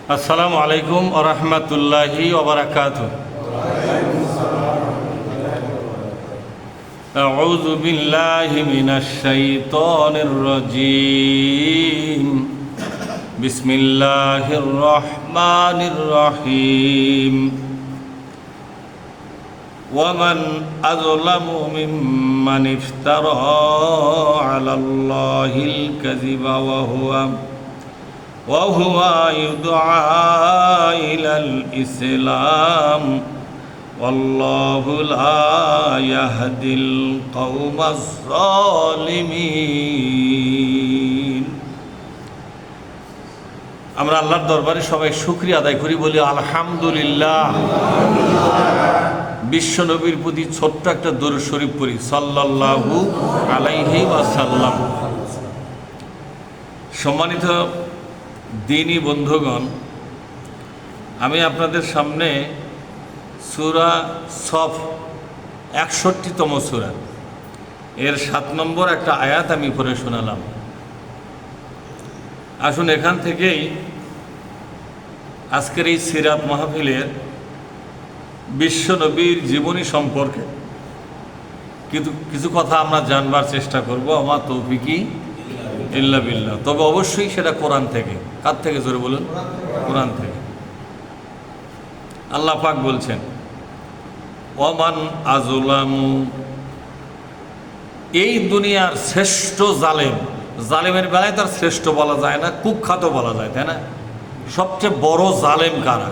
আসসালামু আলাইকুম ওয়া রাহমাতুল্লাহি ওয়া বারাকাতুহু। আউযু বিল্লাহি মিনাশ শাইতানির রাজীম। বিসমিল্লাহির রহমানির রহিম। ومن أظلم ممن افترى على الله الكذب وهو يدعى إلى الإسلام والله لا يهدي القوم الظالمين। আমরা আল্লাহর দরবারে সবাই শুকরিয়া আদায় করি, বলি আলহামদুলিল্লাহ। বিশ্ব নবীর প্রতি ছোট্ট একটা দরুদ শরীফ পড়ি, সাল্লাল্লাহু আলাইহি ওয়াসাল্লাম। সম্মানিত দ্বীনী বন্ধুগণ, আমি আপনাদের সামনে সূরা সফ 61তম সূরা এর 7 নম্বর একটা আয়াত আমি পড়ে শোনালাম। আসুন এখান থেকেই আজকের এই সিরাত মাহফিলের বিশ্ব নবীর জীবনী সম্পর্কে কিছু কথা আমরা জানবার চেষ্টা করব। আমার তৌফিকি ইল্লা বিল্লাহ। তবে অবশ্যই সেটা কোরআন থেকে। কার থেকে জোরে বলুন? কোরআন থেকে। আল্লাহ পাক বলছেন, ওমান আযলামু, এই দুনিয়ার শ্রেষ্ঠ জালেম। জালেমের বেলায় তার শ্রেষ্ঠ বলা যায় না, কুখ্যাত বলা যায়, তাই না? সবচেয়ে বড় জালেম কারা?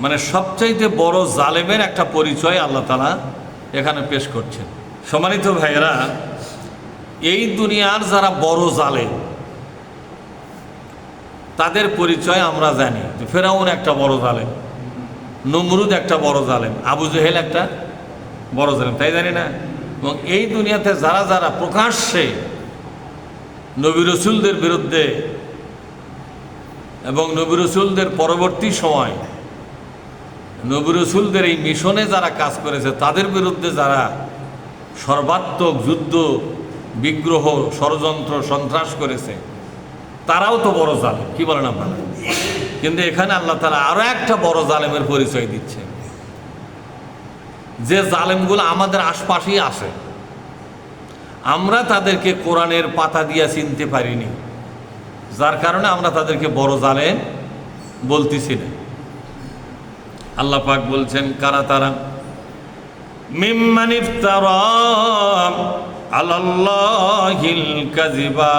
মানে সবচাইতে বড় জালেমের একটা পরিচয় আল্লাহ তাআলা এখানে পেশ করছেন। সম্মানিত ভাইয়েরা, এই দুনিয়ার যারা বড় জালেম তাদের পরিচয় আমরা জানি। ফেরাউন একটা বড় জালেম, নমরুদ একটা বড় জালেম, আবু জেহেল একটা বড় জালেম, তাই জানি না? এবং এই দুনিয়াতে যারা যারা প্রকাশ্যে নবী রাসূলদের বিরুদ্ধে এবং নবী রাসূলদের পরবর্তী সময় নবী রাসূলদের এই মিশনে যারা কাজ করেছে তাদের বিরুদ্ধে যারা সর্বাত্মক যুদ্ধ, বিগ্রহ, ষড়যন্ত্র, সন্ত্রাস করেছে, তারাও তো বড় জালেম। কি বলেন আপনারা? কিন্তু এখানে আল্লাহ তাআলা আরো একটা বড় জালেমের পরিচয় দিচ্ছে, যে জালেমগুলো আমাদের আশপাশেই আছে, আমরা তাদেরকে কোরআনের পাতা দিয়ে চিনতে পারিনি, যার কারণে আমরা তাদেরকে বড় জালেম বলতেছি না। আল্লাহ পাক বলছেন, কারা তারা? মিম্মান ইফতারা আলাল্লাহিল কাযিবা,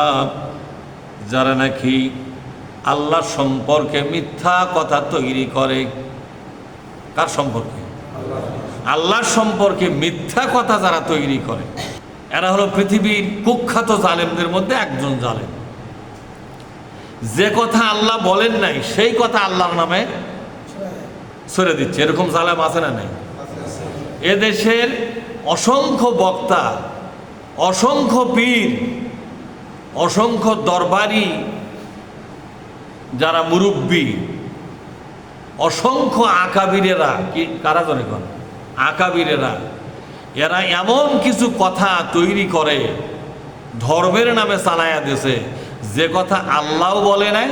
যারা নাকি আল্লাহ সম্পর্কে মিথ্যা কথা তৈরি করে। কার সম্পর্কে? আল্লাহ সম্পর্কে মিথ্যা কথা যারা তৈরি করে, এরা হলো পৃথিবীর কুখ্যাত জালেমদের মধ্যে একজন জালেম। যে কথা আল্লাহ বলেন নাই সেই কথা আল্লাহর নামে ছড়ে দিচ্ছে, এরকম জালেম আছে না নাই? এদেশের অসংখ্য বক্তা, অসংখ্য পীর, অসংখ্য দরবারি, যারা মুরব্বী, অসংখ্য আকাবিরেরা, কি কারা জানে কোন আকাবিরেরা, এরা এমন কিছু কথা তৈরি করে ধর্মের নামে চালায়া দিয়েছে, যে কথা আল্লাহও বলে নাই,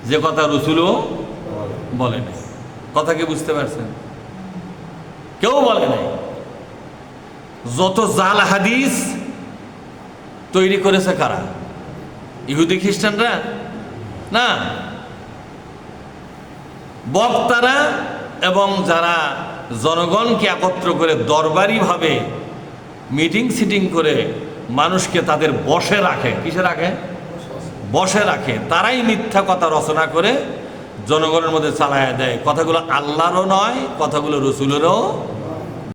যে কথা রাসূলও বলে নাই। কথা কি বুঝতে পারছেন? কেউ বলে নাই। যত জাল হাদিস তৈরি করেছে কারা? ইহুদি খ্রিস্টানরা না, বক্তারা এবং যারা জনগণকে একত্র করে দরবারিভাবে মিটিং সিটিং করে মানুষকে তাদের বশে রাখে। কিসে রাখে? বশে রাখে। তারাই মিথ্যা কথা রচনা করে জনগণের মধ্যে চালায়া দেয়। কথাগুলো আল্লাহরও নয়, কথাগুলো রাসূলেরও